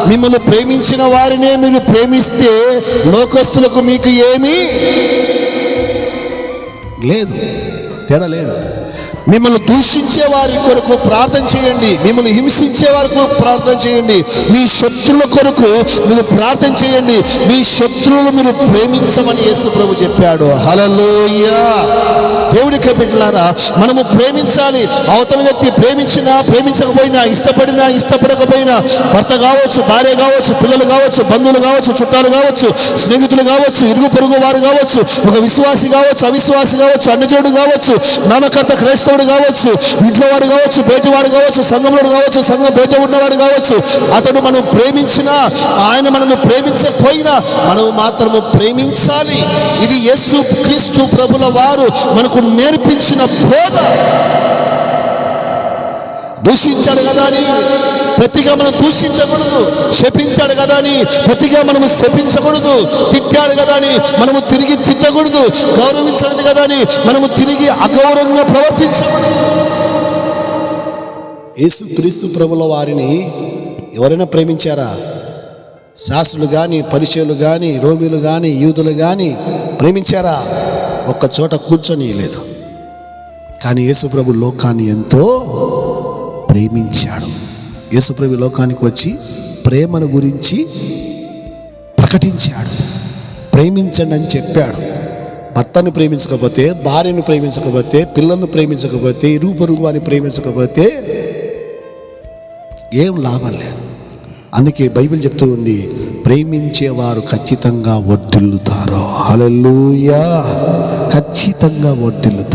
మిమ్మల్ని ప్రేమించిన వారినే మీరు ప్రేమిస్తే లోకస్తులకు మీకు ఏమీ లేదు, తేడా లేదు. మిమ్మల్ని దూషించే వారి కొరకు ప్రార్థన చేయండి, మిమ్మల్ని హింసించే వారి కొరకు ప్రార్థన చేయండి, మీ శత్రువుల కొరకు మీరు ప్రార్థన చేయండి, మీ శత్రువులు మీరు ప్రేమించమని యేసు ప్రభు చెప్పాడు. హల్లెలూయా. దేవుడికి బిడ్డలారా, మనము ప్రేమించాలి. అవతల వ్యక్తి ప్రేమించినా ప్రేమించకపోయినా, ఇష్టపడినా ఇష్టపడకపోయినా, భర్త కావచ్చు, భార్య కావచ్చు, పిల్లలు కావచ్చు, బంధువులు కావచ్చు, చుట్టాలు కావచ్చు, స్నేహితులు కావచ్చు, ఇరుగు పొరుగు వారు కావచ్చు, ఒక విశ్వాసి కావచ్చు, అవిశ్వాసి కావచ్చు, అన్యజనుడు కావచ్చు, నామకర్త క్రైస్తవుడు కావచ్చు, ఇంట్లో వాడు కావచ్చు, బయట వాడు కావచ్చు, సంఘంలో కావచ్చు, సంఘం బయట ఉన్నవాడు కావచ్చు, అతడు మనం ప్రేమించినా ఆయన మనము ప్రేమించకపోయినా మనము మాత్రము ప్రేమించాలి. ఇది యేసు క్రీస్తు ప్రభుల వారు మనకు నేర్పించిన బోధ. దూషించాడు కదా అని ప్రతిగా మనం దూషించకూడదు, శపించాడు కదా అని ప్రతిగా మనము శపించకూడదు, తిట్టాడు కదా అని మనము తిరిగి తిట్టకూడదు, గౌరవించలేదు కదా అని మనము తిరిగి అగౌరవంగా ప్రవర్తించకూడదు. యేసు క్రీస్తు ప్రభుల వారిని ఎవరైనా ప్రేమించారా? శాస్త్రులు కానీ, పరిచయులు కానీ, రోమీలు కానీ, యూదులు కానీ ప్రేమించారా? ఒక్క చోట కూర్చొని లేదు. కానీ యేసుప్రభు లోకాన్ని ఎంతో ప్రేమించాడు. యేసుప్రభు లోకానికి వచ్చి ప్రేమను గురించి ప్రకటించాడు. ప్రేమించండి అని చెప్పాడు. భర్తను ప్రేమించకపోతే, భార్యను ప్రేమించకపోతే, పిల్లలను ప్రేమించకపోతే, ఇరుగు పొరుగు వారిని ప్రేమించకపోతే ఏం లాభం లేదు. అందుకే బైబిల్ చెప్తూ ఉంది, ప్రేమించేవారు ఖచ్చితంగా వర్ధిల్లుతారు. హల్లెలూయా. ఖచ్చితంగా వర్ధిల్లుతారు.